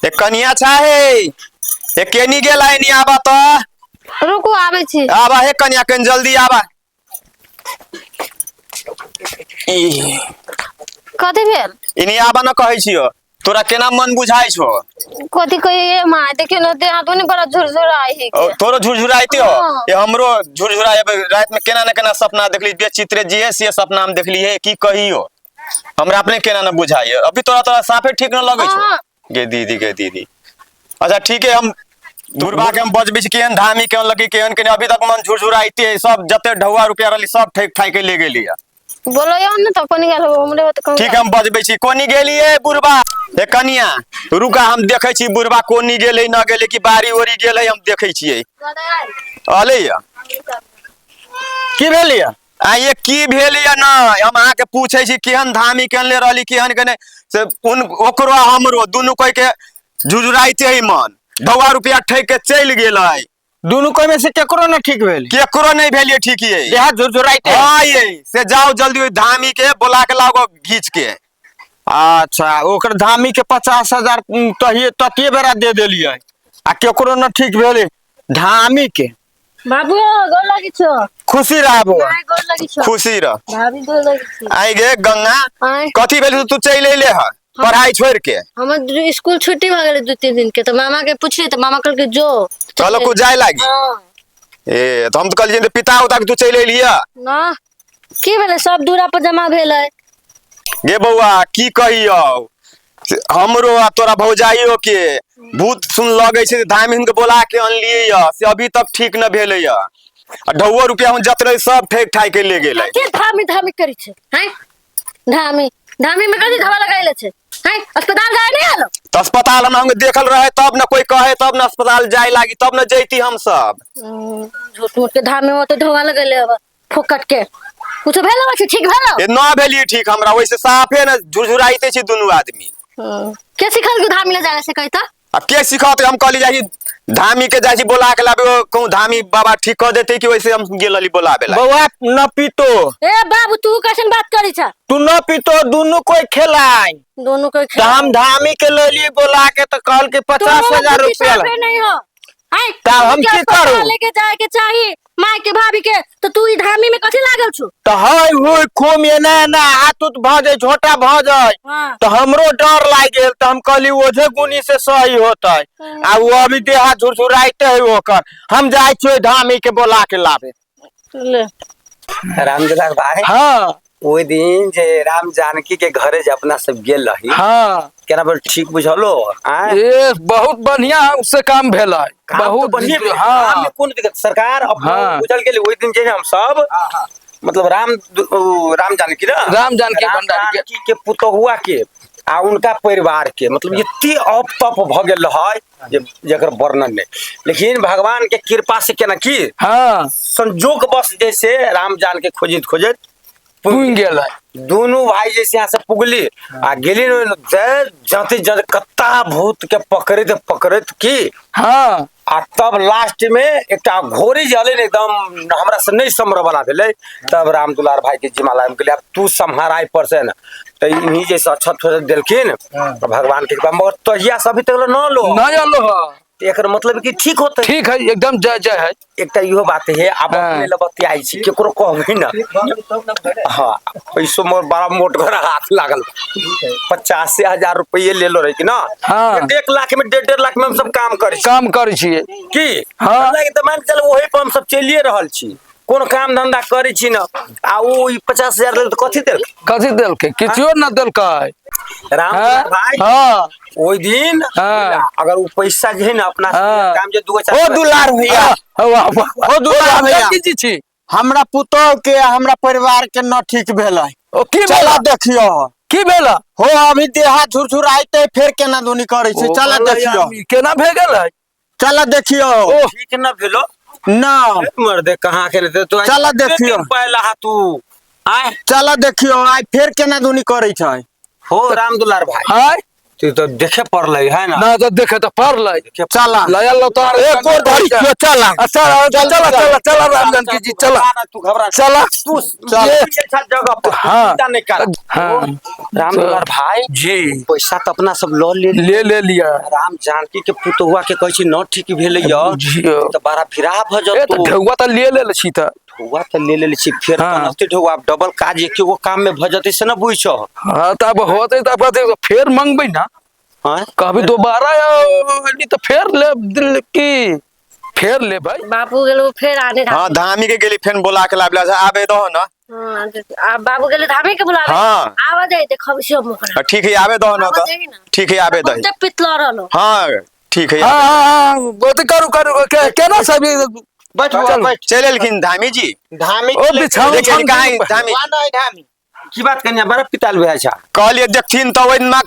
एक कनिया चाहे एक केनी गेल है नहीं आबा तो रुको आवे छी। आबा हे कनिया कन जल्दी आबा। कथी भेल? इनी आबा न कहै छियो तोरा केना मन बुझाइ छो। कथी कहिए माँ देखियो न दे हाथ नहीं बड़ा झुरझुराई है के। तोरो झुरझुराइते हो हाँ। ये हमरो झुरझुराई रात में केना न केना सपना देखली बेचित्र जी है से सपना में देखली है की कहियो हमरा अपने केना न बुझाइए अभी तोरा साफे ठीक न लगे छो। हाँ। गे दीदी अच्छा ठीक है हम दुर्बा के हम बजबी केहन धामी केहन लगी केहन के अभी तक मन झुरझुराइते है सब जते ढौआ रुपया रहली सब ठेक ठाई के ले गेली है। बोलो यो न तो कोनी गेल हमरे तो कम। ठीक है हम बजबे छी कोनी गेली है बुढ़बा हे कनिया रुका हम देखे छी बुढ़बा कोनी गेले न गेले कि बारी ओरी गेले हम देखे छियै अले या की भेल या आ ये की भेल या न हम अहाँ के पूछे छी केहन धामी केहन ले रहली केहन के से उन ओकरो हमरो दुनु कोई के झुझुराइते है मन ढौआ रुपया ठेक के चल गेल है। दोनों कोई में से केकरो न ठीक भेल केकरो नहीं भेलिए ठीक है देहात झुरझुराइते। हाँ ये से जाओ जल्दी धामी के बोला के लाओ घींच के। अच्छा ओकर धामी के 50,000 ततिये बेरा दे देलिए आ केकरो न ठीक भेल धामी के। बाबू गोर लगी छो। खुशी रहबो माय गोर लगी छो। खुशी रह भाभी गोर लगी छी। आई गे गंगा आय कथी भेल तू चल अइले है पढ़ाई छोड़ के। हमर स्कूल छुट्टी भ गेले 2-3 दिन के तो मामा के पूछली तो मामा कहल के जो चलो कुछ जाए लागी। हाँ। ए तो हम तो कहलिए पिता उता के तू चल अइलिया ना की भेले सब दूरा पर जमा भेल है। गे बउआ की कहियो हमरो आ तोरा भौजाइयो के भूत सुन लगे छे धामिन के बोला के अनलिए या से अभी तक ठीक न भेले या आ ढौआ रुपया हम जतरे सब ठेक ठाई के ले गेलै। के धामी धामी करी छे हैं धामी धामी में कथी धवा लगाइले छे हैं अस्पताल जाए नहीं आलो तो अस्पताल में हम देखल रहे तब न कोई कहे तब न अस्पताल जाए लागी तब न जैती हम सब। झूठ मूठ के धामी में तो धवा लगाइले अब फोकट के कुछ भेल बा ठीक भेल ए न भेलिए ठीक हमरा वैसे साफे न झुरझुराइते छी दुनु आदमी। के सिखल के धामी ले जाने से कहता अब के सिखाते हम कहली जाई धामी के जाई बोला के लाबे कहूं धामी बाबा ठीक कर देते कि वैसे हम गेलली बोलाबे ला। बउआ न पीतो ए बाबू तू कैसन बात करी छ तू न पीतो दोनों कोई खेलाई दोनों को तो हम धामी के ले लिए बोला के तो कहल के 50,000 रुपया नहीं हो हैं तब हम की करू लेके जाए के चाहिए माय के भाभी के तो तू ई धामी में कथी लागल छु तो हई हुई खूम ये ना हाथ उत भ जाए झोटा भ जाए हां तो हमरो डर लाग गेल तो हम कहली ओझे गुनी से सही होता है आ वो अभी देहा झुरझुराइते है ओकर हम जाय छियै धामी के बोला के लाबे। ले रामदुलार भाई हाँ ओइ दिन जे राम जानकी के घरे जे अपना सब गेल रही हाँ केना बोल ठीक बुझलो आय ये बहुत बढ़िया उससे काम भेल है बहुत बढ़िया हाँ काम में कोन दिक्कत सरकार अपना हाँ। बुझल गेल ओइ दिन जे हम सब मतलब राम जानकी ना राम जानकी भंडारी के के पुतहुआ के आ उनका परिवार के मतलब इतनी अप तप भ गेल है जेकर वर्णन नहीं लेकिन भगवान के कृपा से केना की हाँ संजोग बस जैसे राम जान के खोजित खोजित पुंग गेल है दोनों भाई जैसे यहाँ से पुगली आ गेली जाते जाते कत्ता भूत के पकड़त की हाँ आ तब लास्ट में एक घोड़ी जले एकदम हमरा से नहीं समर वाला भेले तब राम दुलार भाई के जिम्मेदारी में कहले अब तू संहाराई पर से न तो इन्हीं जैसे अक्षत देलखिन तो भगवान के कृपा मगर तहिया से अभी तक न लो नहीं आलो है एकर मतलब कि ठीक होते ठीक है एकदम जय जय है एक इहो बात है अब अपने लबती आई छी केकरो कहबे ना हाँ पैसो मोर बड़ा मोट घर हाथ लागल 85,000 रुपये ले लो रहे कि ना हाँ। 1 लाख में 1.5 लाख में हम सब काम करी छिए की हाँ। तो मान चल वही पर हम सब चलिए रहल छी कोन काम धंधा करे छी ना आ वो 50,000 ले तो कथी देल के किछो न देलकै राम हाँ। भाई हाँ ओइ दिन हाँ। अगर वो पैसा जे है ना अपना हाँ। काम जे ओ दुलार भैया ओ दुलार भैया की छी हमरा पुतोह के हमरा परिवार के न ठीक भेल है ओ की चला भेला देखियो की भेला हो अभी देहा झुरझुराइते फेर केना दुनी करे छै चला देखियो केना भे गेल है चला देखियो ठीक न भेलो ना मर्दे कहाँ के रहते तो चला देखियो। पहला हा तू आय चला देखियो आई फेर केना दुनी करे छै हो राम दुलार भाई हाय तो देखे पड़ल है ना। ना तो देखे तो पर लै चला लाया लो तो एक और धरी क्यों चला चला चला चला चला राम जानकी जी चला तू घबरा चला तू चल। जगह पर हाँ। चिंता नहीं कर। हाँ राम दुलार भाई जी पैसा तो अपना सब लो ले लिया राम जानकी के पुतहुआ के कहै छी न ठीक भेलै य जी तो बड़ा फिरा भ ए तो जतो ढौआ तो ले छी त हुआ तो ले छी फिर हाँ। नस्ते ढौआ डबल काज एक एगो काम में भ जते से न बुझ हाँ तो अब होते तो अब फिर मंगबे ना हां कभी दोबारा नहीं तो फिर ले दिल की फिर ले भाई बापू गेलो फेर आने हाँ धामी के गेली फेन बोला के लाबला से आबे दो ना। आ बाबू गेले धामी के बुलावे हाँ। आवा जाई ते खबसियो मोकरा ठीक है आबे दो ना तो ठीक है आबे दो। बहुते पितला रहलो हाँ ठीक है हाँ वो तो करू केना सब बैठ चल। बैठ चले लेकिन धामी जी धामी ओ बिछाओ देखिए कहाँ है धामी धामी की बात कन्या बड़ा पिताल भे अच्छा कहलिए देखथिन तो ओइमा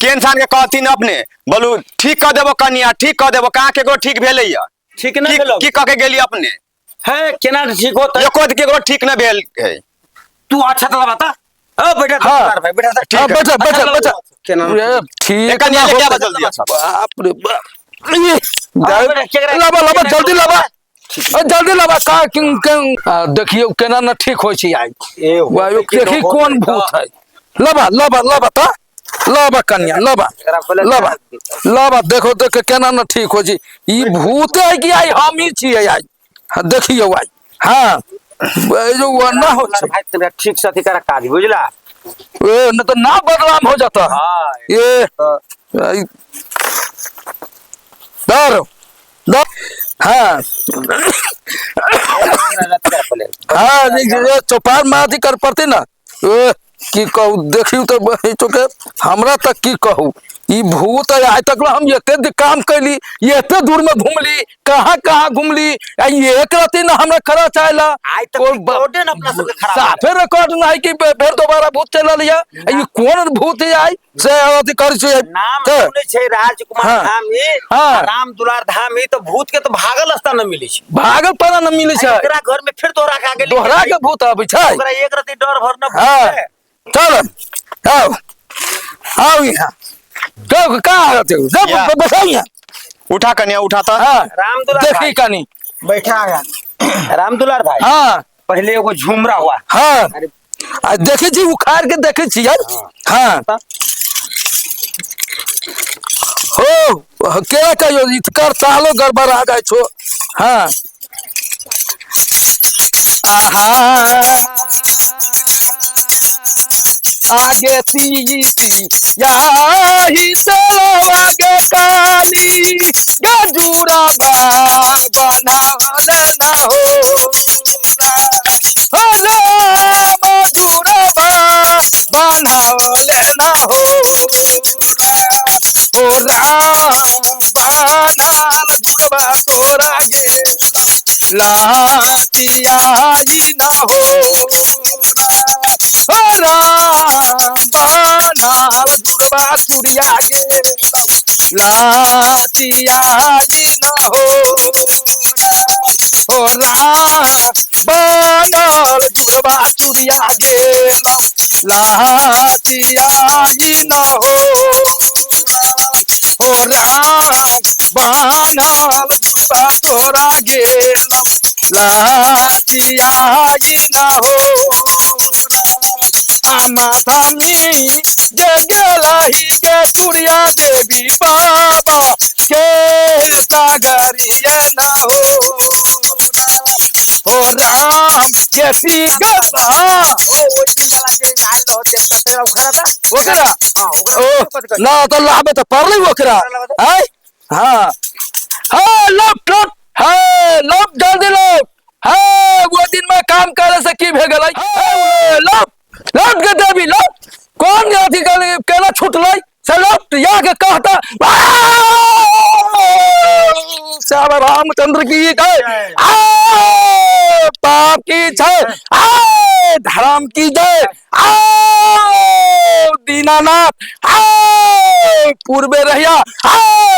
के इंसान के कहथिन अपने बोलू ठीक कर देबो कनिया ठीक कर देबो कहाँ के गो ठीक भेलै या ठीक न भेलो की कह के गेली अपने है केना ठीक होता एको के गो ठीक न भेल है। तू अच्छा तो बता ओ बेटा हाँ। दुलार भाई बेटा हाँ, ठीक है बैठा, बैठा, अच्छा बैठा। लगा। केना ये ठीक कनिया ना के क्या होता। बदल दिया सब बाप रे बाप ये बेटा, केकरा- लाबा लाबा जल्दी लाबा ठीक जल्दी लाबा का देखियो केना न ठीक होय छै आई ए हो वायु देखी कौन भूत है लाबा लाबा लाबा ता लाबा कन्या लाबा लाबा लाबा देखो देख केना न ठीक हो जी ई भूत है कि आई हम ही छियै आई हाँ, देखियो आई हाँ ए जो वरना हो छै भाई तेरा ठीक से अथी करा काज बुझला ए न तो ना बदनाम हो जाता हां ये आई, दर दर हाँ हाँ ये चौपार माथी कर पड़ती ना ए, की कहू देखियो तो के हमरा तक की कहू ई भूत है आज तक हम एते काम कैली एते दूर में घूमली कहाँ कहाँ घूमली एक राती ना हमरा खरा चाहला आई तक रिकॉर्डे न अपना सब खराब साफे रिकॉर्ड नहीं कि फिर दोबारा भूत चला लिया ये कौन भूत है आई से अथी कर छै नाम तो- सुने छै राजकुमार हाँ। धामी हाँ। राम दुलार धामी तो भूत के तो भागल रास्ता न मिले छै भागल पता न मिले छै एकरा घर में फिर दोहरा के आगे दोहरा के भूत आबै छै ओकरा एक राती डर भर न हाँ भूत है। चलो आओ आओ यहाँ तो कहाँ रहते हो या। जब बैठो यहाँ उठा कनिया उठाता हाँ राम दुलार देखी भाई कनी बैठा है राम दुलार भाई हाँ पहले एगो झुमरा हुआ हाँ आ देखे छी उखाड़ के देखे छी यार हाँ ओ केरा कहियो इतकर तालो गड़बड़ आ गए छो हाँ आगे तीसी यही चलो आगे काली गजूरा बना लेना हो मजूरा बना लेना हो बनाल जुड़वा तोरा गे लाचिया ना हो बनाल जुड़वा चुड़िया गे लाचिया ना हो बनाल जुड़वा चुड़िया गे लाचिया ना हो बनाल जुड़वा तोरा गे लाचिया ना हो माता में जे गेलही गे चुड़िया देवी बाबा के सागरिया ना हो राम खेती गला ओकरा ओ ना तो लाबे तो पड़ले ओकरा आय हाँ हाँ लप लप हाँ लप जल्दी लप हाँ वो दिन में काम करे से की भे गेलै लप लप के देवी लप कौन अथी केना छुटलै से लप या के कहता श्याम रामचंद्र की जय पाप की जय धर्म की जय दीनानाथ पूर्वे रहिया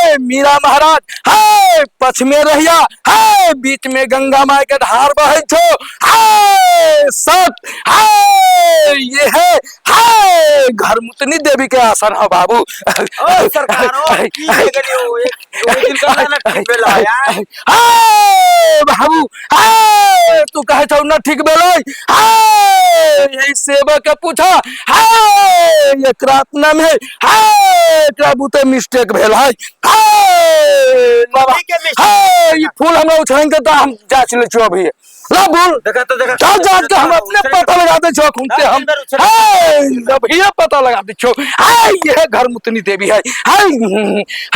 हाय मीरा महाराज, हाय पश्चिमे रहिया, हाय बीच में गंगा माई के धार बहे छो, हाय सत, हाय ये है, हाय घरमुतनी देवी के आसन है बाबू। ओ सरकार की गेलियो एक दिन का ना ठीक भेला यार। हाय बाबू, हाय तू कहे छौ ना ठीक भेलै, हाय यही सेवक के पूछा, हाय एकरा अपना में, हाय एकरा बुते मिस्टेक भेल है, हाय बाबा, हाय ई फूल हमरा उछाएंगे त हम जांच ले छियो अभी। ला बोल देखा तो देखा चल जांच के हम अपने पता लगा दे छो घूमते हम, हाय अभी पता लगा दे छो, हाय ये घरमुतनी देवी है, हाय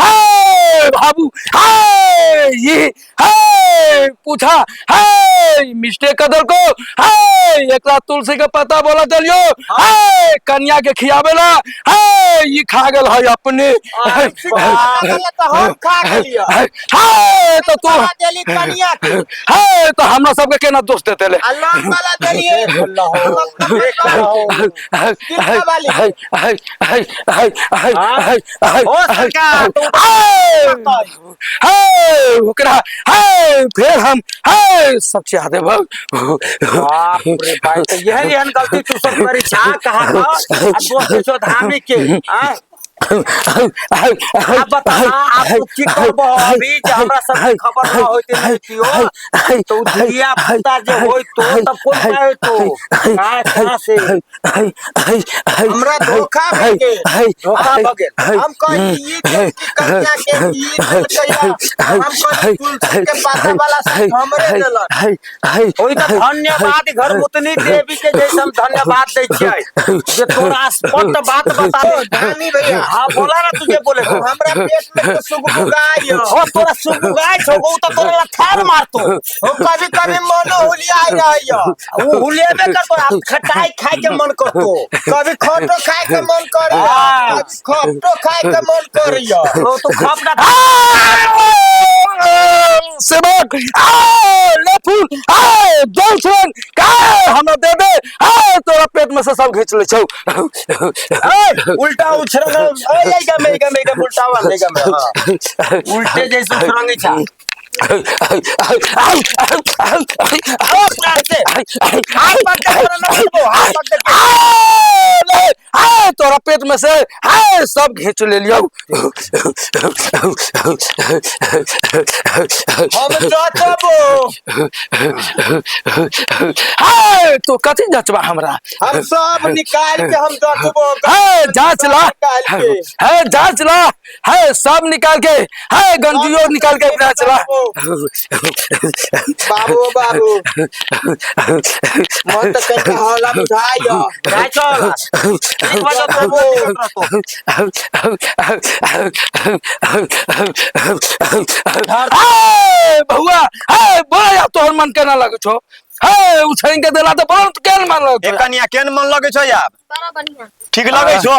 हाय बाबू, हाय ये, हाय पूछा, हाय मिस्टेक कदर को, हाय एकरा तुलसी के पत्ता बोला चलियो, हाय कन्या के खियावेला, हाय ये खा गेल है अपने, हम खा गेलियो हाय तो तू देली कनिया के हाय तो हमरा सबके केना दोष देते ले, अल्लाह वाला देलिए अल्लाह हो सरकार ओकरा हाय फिर हम हाय सब चाह देब। बाप रे भाई तो यह गलती तू सब करी छा कहा था अब दोस्त जो धामी के हां आप बता आप की करबो अभी जे हमरा सब खबर न होती नहीं तो दिया पता जे होई तो तब कोन पाए तो कहां से हमरा धोखा भगे धोखा भगे हम कहि ई कन्या के ई कहिया हम कहि तुलसी के पाता वाला सब हमरे देलन ओई त धन्यवाद घरमुतनी देवी के जैसे हम धन्यवाद दै छियै जे तोरा स्पष्ट बात बता दो धानी भैया हां बोला ना तुझे बोले हमरा पेट में तो सुगुगाय हो तोरा सुगुगाय छगो तो तोरा थार मारतो हो कभी कभी मन हुलिया आ रहियो वो हुलिया में कर खटाई खाए के मन करतो कभी खटो खाए के मन करियो खटो खाए के मन करियो तो खप ना सेवक ले फूल दोसन का हमरा दे दे, तोरा पेट में से सब घींच ले छौ, उल्टा उछरंग ओए गमे उल्टा वाले गमे उल्टे जैसे उछरंग छा तोरा पेट में से हाय सब घींच ले लियो। हम जाचबो हाय तो कथी जाचबा हमरा, हम सब निकाल के हम जाचबो हाय जांच ला, हाय जांच ला, हाय सब निकाल के, हाय गंजियो निकाल के जांच ला। बाबू बाबू मन तो कहता होला बुझाइयो जाय चल एक बार तो हाय बहुआ, हाय बोला या तोहर मन केना लगे छो, हाय उछैन के देला तो बोल तो केन मन लगे, कनिया केन मन लगे छो यार, बड़ा बढ़िया ठीक लगे छो,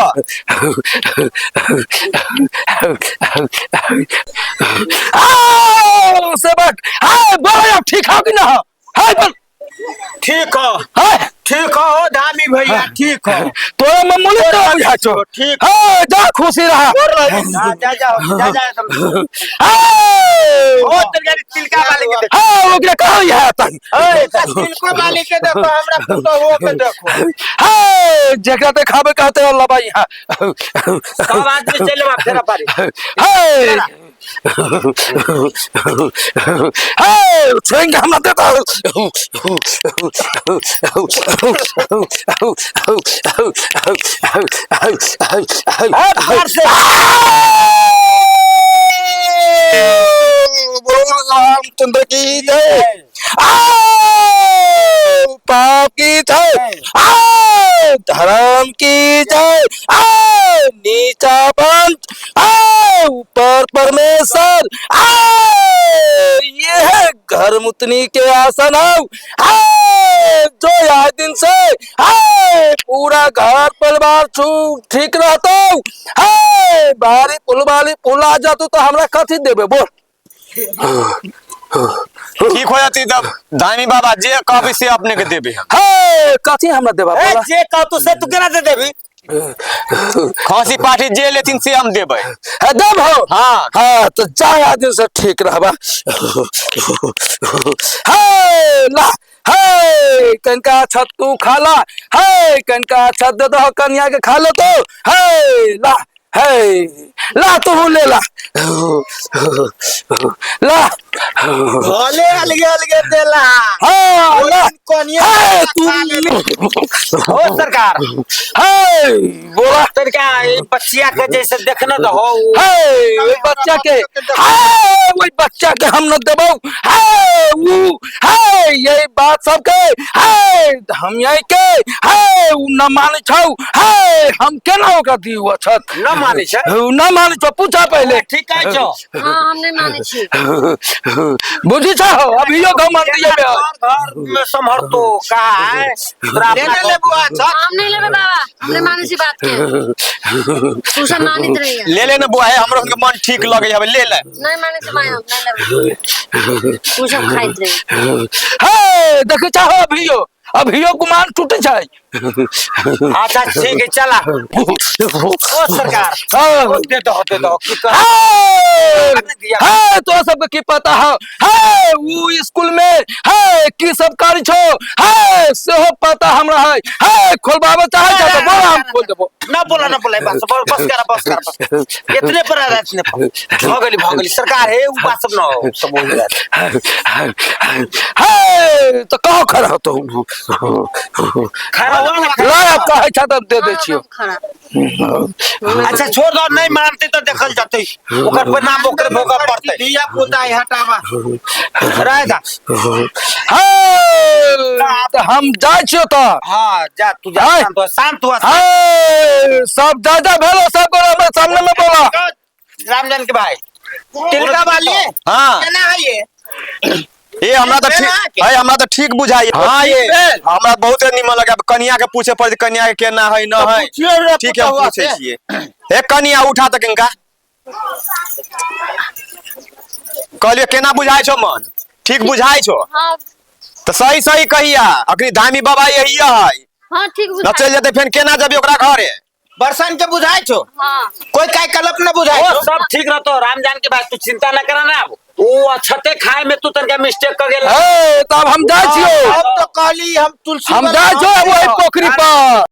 सेवक हाय बोला या ठीक हो कि ना, हाय बोल ठीक हो हाय ठीक हो धामी भैया ठीक हो तोरा मामूली तो बुझा छो, ठीक हाय जा खुशी रहा, जा हाय ओ तेरे तिलका वाले के देख हाय ओकरा कहो यहां तक, ए तिलका वाले के देखो हमरा फोटो हो के देखो हाय जकरा ते खाबे कहते अल्लाह भाई सब आदमी चले बा फेरा पारी हाय हाय छेंग हम देता चंद्र की जय, पाप की जय, धर्म की जय, नीचा पंच, ऊपर परमेश्वर, ये है घरमुतनी के आसन जो आज दिन से पूरा घर परिवार ठीक रहता, बारी पुल वाली पुल आ जातू तो हमरा कथी देबे बोल, ठीक हो जाती तब दानी बाबा जे कहबे से अपने के देबे, कथी हमरा देबा बोला, जे कह तू से तू केना दे देबी खसी पाठी जे लेथिन से हम देबै। एकदम हो। हाँ हाँ तो जाए आदमी से ठीक रहबा। हे ला हे कनका छत्तू खाला, हे कनका छत दे दो कन्या के खा लो तो। हे ला हे ला तू ले ला ला। भले अलगे अलगे देला। हाँ ला कोनिया हे तू हो सरकार हे बोला तनका ये बच्चिया के जैसे देखना तो हो। हे वही बच्चा के, हे वही बच्चा के हम न देबो। हे वो हे यही बात सब के, हे हम यही के, हे उ न माने छौ। हे हम केना ओकरा दियो छत न माने छै। न माने छौ, पूछा पहले। ठीक है छो। हाँ हम नहीं माने छी। बुझी छौ अभियो घमंड दिए बे। घर में संभर तो कहा है लेने ले बुआ छत। हम नहीं लेबे बाबा, हम नहीं माने छी बात के। तू सब मानित रही है। ले लेना बुआ है, हमरो के मन ठीक लगे है, ले ले। नहीं माने छी माया, नहीं लेबे। तू सब खाइत रही। हे देख छौ अभियो गुमान टूटे छै। अच्छा ठीक है चला। ओ सरकार हाँ। दे दो की कर। है तो सबके की पता है वो स्कूल में है की सब करी छो, है सेहो पता हमरा है खोलबाबे चाहे छ तो बोल हम खोल देबो। ना बोला बस कर इतने पर आ रहा इतने भगली सरकार है वो बात सब ना हो सब बोल रहा है तो कहो खड़ा हो तो खड़ा हुआ ना। ला कहे छ तब दे दे छियो। खड़ा। अच्छा छोड़ दो, नहीं मानते तो देखल जाते ओकर परिणाम ओकर भोगा पड़ते। दिया पुता हटावा रहेगा। है तो हम जाय छियो तो। हां जा तू जा, शांत हुआ है सब दादा भेलो सब को सामने में बोला। रामजन के भाई तिलका वाली हाँ केना है ये हमरा तो ठीक है, हमरा तो ठीक बुझाई। हाँ ये हमरा बहुत निमन लगे। कन्या के पूछे पड़े कन्या के केना है न है। ठीक है हम पूछे छिए। हे कन्या उठा तक इनका कहलिए केना बुझाई छो मन, ठीक बुझाई छो हाँ तो सही सही कहिया। अखनी धामी बाबा यही है हाँ ठीक न बुझा। चल जाते फिर केना जब ओकरा घरे। बरसान के बुझाई छो हाँ कोई काय कल्प न बुझाई छो। सब ठीक रहतो रामजान के बात तू चिंता न करना ना। वो अच्छते खाए में तू तनका मिस्टेक कर गेल। है तब हम जाय छियो। अब तो कहली हम तुलसी हम जाय छियो वही पोखरी पर।